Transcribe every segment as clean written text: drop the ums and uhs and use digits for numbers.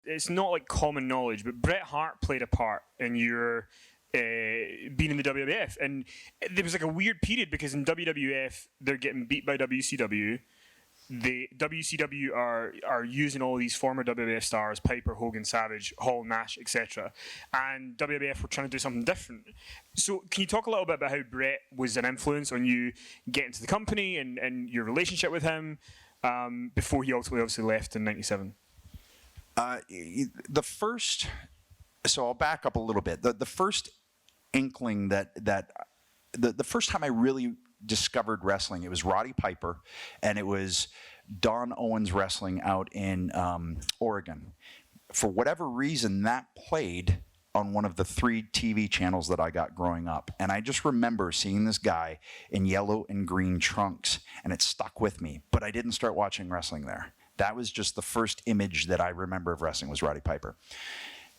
it's not like common knowledge, but Bret Hart played a part in your being in the WWF, and there was like a weird period because in WWF they're getting beat by WCW. The WCW are using all these former WWF stars, Piper, Hogan, Savage, Hall, Nash, etc. And WWF were trying to do something different. So can you talk a little bit about how Bret was an influence on you getting to the company and your relationship with him before he ultimately obviously left in '97? So I'll back up a little bit. The first inkling the first time I really discovered wrestling, it was Roddy Piper, and it was Don Owens Wrestling out in Oregon. For whatever reason, that played on one of the 3 TV channels that I got growing up. And I just remember seeing this guy in yellow and green trunks, and it stuck with me. But I didn't start watching wrestling there. That was just the first image that I remember of wrestling was Roddy Piper.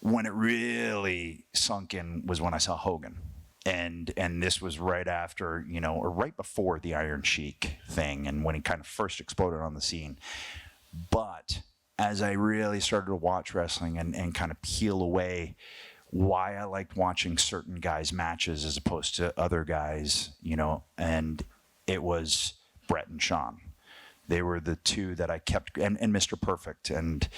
When it really sunk in was when I saw Hogan. And this was right after, or right before the Iron Sheik thing, and when he kind of first exploded on the scene. But as I really started to watch wrestling and kind of peel away why I liked watching certain guys' matches as opposed to other guys, and it was Bret and Shawn. They were the 2 that I kept, and Mr. Perfect, and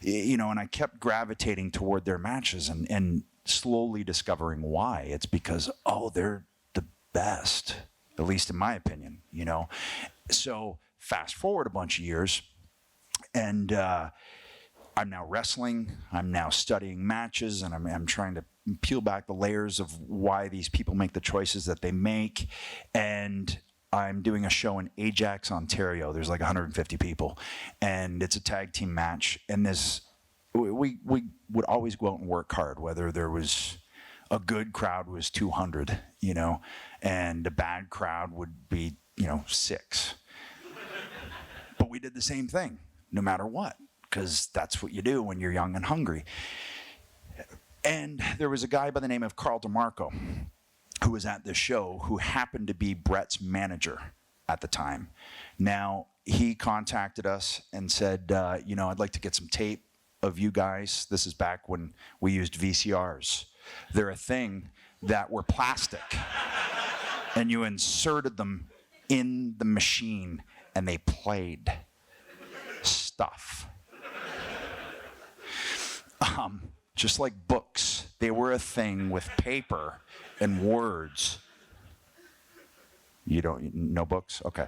and I kept gravitating toward their matches and slowly discovering why. It's because, they're the best, at least in my opinion, So fast forward a bunch of years, and I'm now wrestling, I'm now studying matches, and I'm trying to peel back the layers of why these people make the choices that they make, and I'm doing a show in Ajax, Ontario. There's like 150 people, and it's a tag team match, and we would always go out and work hard, whether there was a good crowd was 200, and a bad crowd would be, 6. But we did the same thing, no matter what, because that's what you do when you're young and hungry. And there was a guy by the name of Carl DeMarco who was at this show who happened to be Bret's manager at the time. Now, he contacted us and said, I'd like to get some tape of you guys. This is back when we used VCRs. They're a thing that were plastic, and you inserted them in the machine, and they played stuff. Just like books, they were a thing with paper and words. You don't know books? Okay.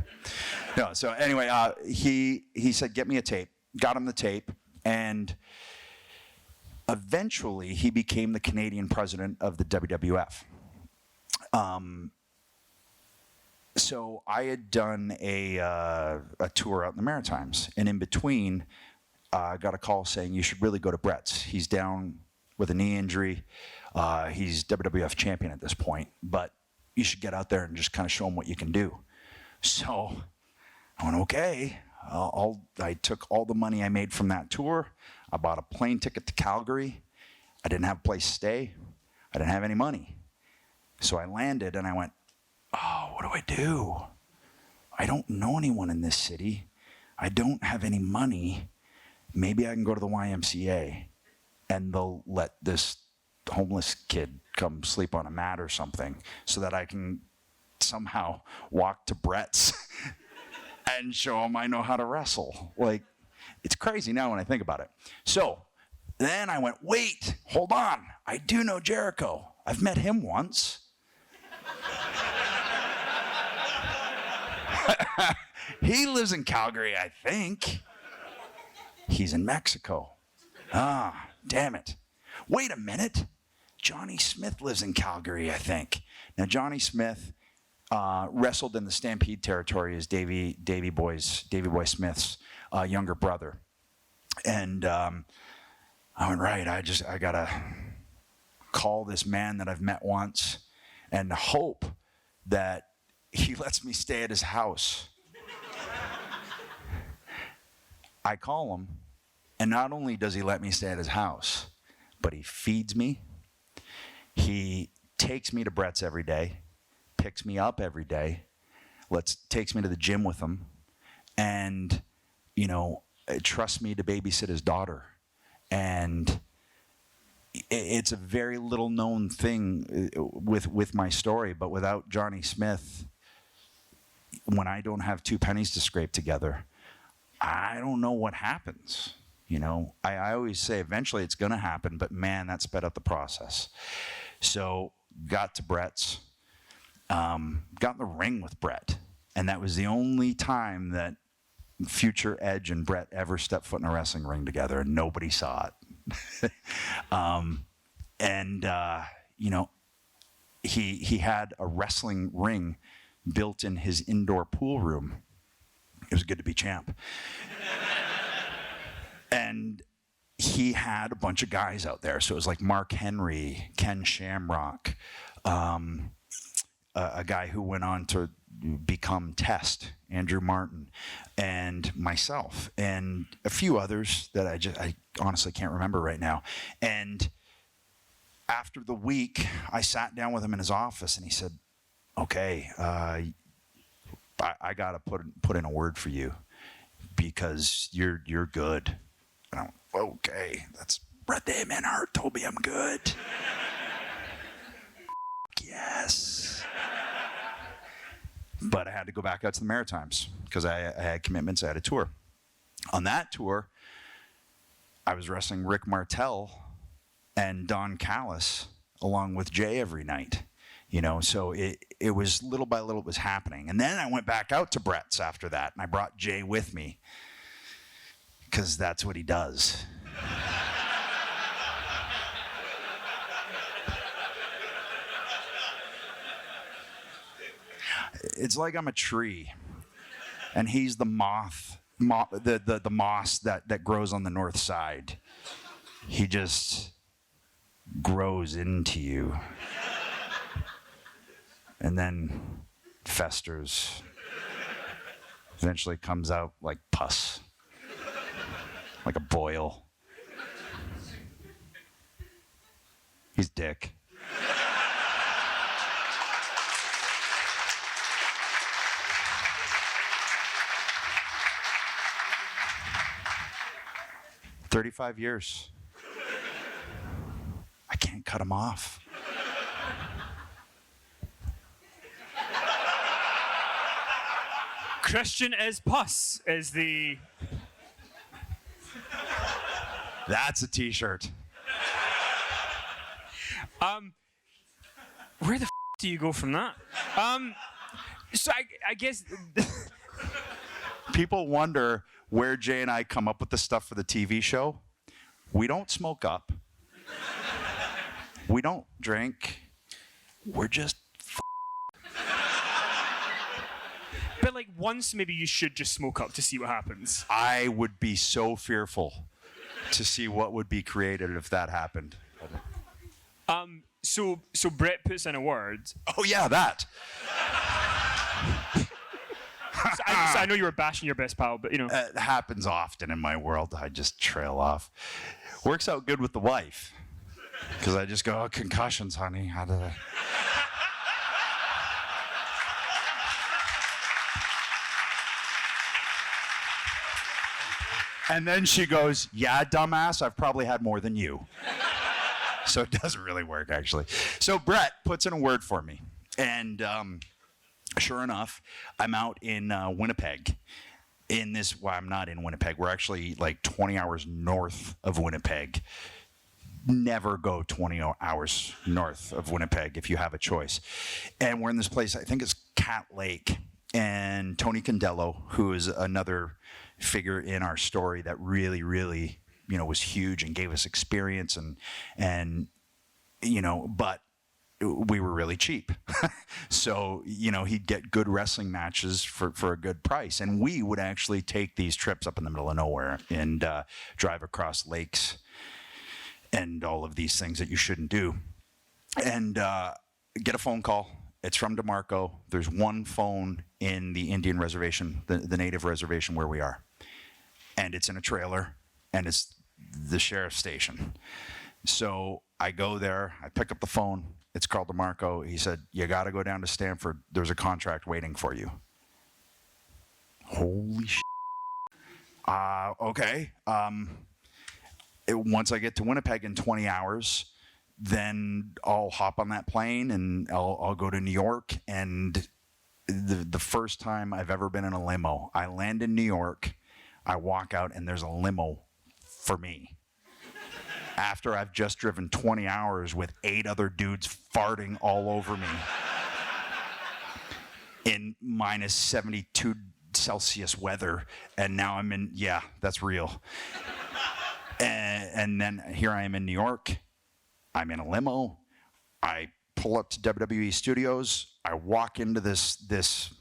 No. So anyway, he said, "Get me a tape." Got him the tape. And eventually, he became the Canadian president of the WWF. So I had done a tour out in the Maritimes, and in between, I got a call saying, "You should really go to Bret's. He's down with a knee injury. He's WWF champion at this point, but you should get out there and just kind of show him what you can do." So I went, okay. I took all the money I made from that tour. I bought a plane ticket to Calgary. I didn't have a place to stay. I didn't have any money. So I landed and I went, what do I do? I don't know anyone in this city. I don't have any money. Maybe I can go to the YMCA and they'll let this homeless kid come sleep on a mat or something so that I can somehow walk to Bret's and show him I know how to wrestle. Like, it's crazy now when I think about it. So then I went, wait, hold on. I do know Jericho. I've met him once. He lives in Calgary, I think. He's in Mexico. Damn it. Wait a minute. Johnny Smith lives in Calgary, I think. Now, Johnny Smith wrestled in the Stampede territory as Davy Boy Smith's younger brother. And I went, right, I gotta call this man that I've met once and hope that he lets me stay at his house. I call him, and not only does he let me stay at his house, but he feeds me. He takes me to Bret's every day, picks me up every day, takes me to the gym with him, and, trusts me to babysit his daughter. And it's a very little known thing with my story, but without Johnny Smith, when I don't have two pennies to scrape together, I don't know what happens. You know, I always say eventually it's going to happen, but man, that sped up the process. So got to Bret's, got in the ring with Bret, and that was the only time that future Edge and Bret ever stepped foot in a wrestling ring together, and nobody saw it. You know, he had a wrestling ring built in his indoor pool room. It was good to be champ. And he had a bunch of guys out there. So it was like Mark Henry, Ken Shamrock, a guy who went on to become Test, Andrew Martin, and myself, and a few others that I honestly can't remember right now. And after the week, I sat down with him in his office, and he said, okay, I got to put in a word for you because you're good. And I went, okay, that's Bret the Hitman Hart told me I'm good. Yes. But I had to go back out to the Maritimes because I had commitments. I had a tour. On that tour, I was wrestling Rick Martel and Don Callis along with Jay every night. You know, so it was little by little it was happening. And then I went back out to Bret's after that, and I brought Jay with me because that's what he does. It's like I'm a tree, and he's the the moss that grows on the north side. He just grows into you, and then festers. Eventually comes out like pus, like a boil. He's Dick. "35 years. I can't cut him off." Christian as Puss is the... That's a t-shirt. Where the do you go from that? So I guess... People wonder where Jay and I come up with the stuff for the TV show. We don't smoke up. We don't drink. We're just... But like once maybe you should just smoke up to see what happens. I would be so fearful to see what would be created if that happened. So Bret puts in a word. Oh yeah, that. So I know you were bashing your best pal, but you know. It happens often in my world. I just trail off. Works out good with the wife. Because I just go, "Oh, concussions, honey. How did I... And then she goes, "Yeah, dumbass, I've probably had more than you." So it doesn't really work, actually. So Bret puts in a word for me. And sure enough, I'm out in Winnipeg. Well, I'm not in Winnipeg. We're actually like 20 hours north of Winnipeg. Never go 20 hours north of Winnipeg if you have a choice. And we're in this place, I think it's Cat Lake. And Tony Condello, who is another figure in our story that really, really, you know, was huge and gave us experience and you know, but we were really cheap. So, you know, he'd get good wrestling matches for a good price. And we would actually take these trips up in the middle of nowhere and drive across lakes and all of these things that you shouldn't do. And get a phone call. It's from DeMarco. There's one phone in the Indian reservation, the native reservation where we are. And it's in a trailer, and it's the sheriff's station. So I go there, I pick up the phone. It's Carl DeMarco. He said, "You got to go down to Stanford. There's a contract waiting for you." Holy shit. Okay. once I get to Winnipeg in 20 hours, then I'll hop on that plane and I'll go to New York. And the first time I've ever been in a limo, I land in New York, I walk out, and there's a limo for me. After I've just driven 20 hours with 8 other dudes farting all over me in minus 72 Celsius weather, and now I'm in, yeah, that's real. And then here I am in New York. I'm in a limo. I pull up to WWE Studios. I walk into this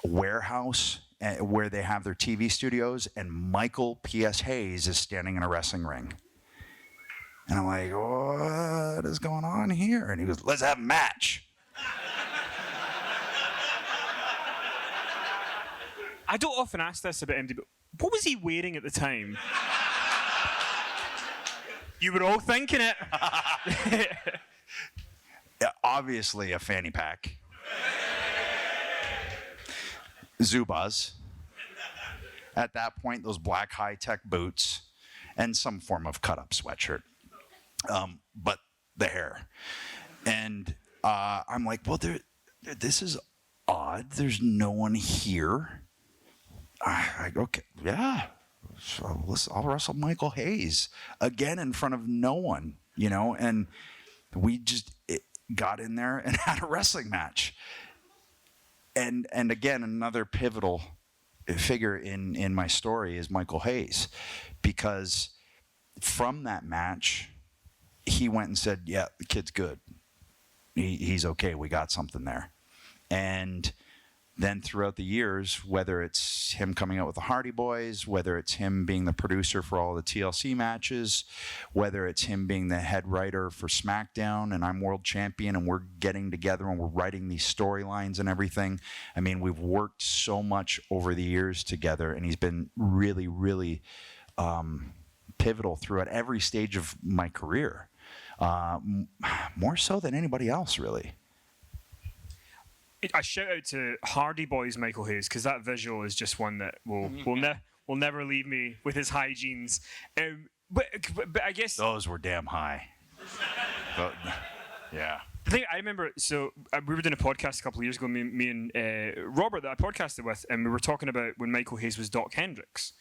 warehouse where they have their TV studios, and Michael P.S. Hayes is standing in a wrestling ring. And I'm like, what is going on here? And he goes, let's have a match. I don't often ask this about MD, but what was he wearing at the time? You were all thinking it. Obviously a fanny pack. Zubaz. At that point, those black high-tech boots and some form of cut-up sweatshirt. But the hair. And I'm like, well, this is odd. There's no one here. I go, okay, yeah. So I'll wrestle Michael Hayes again in front of no one, and we just got in there and had a wrestling match. And again, another pivotal figure in my story is Michael Hayes, because from that match, he went and said, yeah, the kid's good. He's okay. We got something there. And then throughout the years, whether it's him coming out with the Hardy Boys, whether it's him being the producer for all the TLC matches, whether it's him being the head writer for SmackDown, and I'm world champion, and we're getting together and we're writing these storylines and everything. I mean, we've worked so much over the years together, and he's been really, really pivotal throughout every stage of my career. More so than anybody else, really. I shout out to Hardy Boys Michael Hayes, because that visual is just one that will never leave me with his high jeans. But I guess those were damn high. But, yeah. The thing I remember, so we were doing a podcast a couple of years ago, me and Robert that I podcasted with, and we were talking about when Michael Hayes was Doc Hendricks.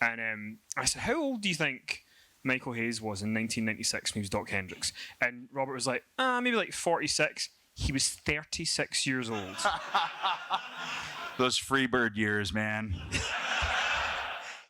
And I said, how old do you think Michael Hayes was in 1996 when he was Doc Hendricks? And Robert was like, maybe like 46. He was 36 years old. Those Freebird years, man.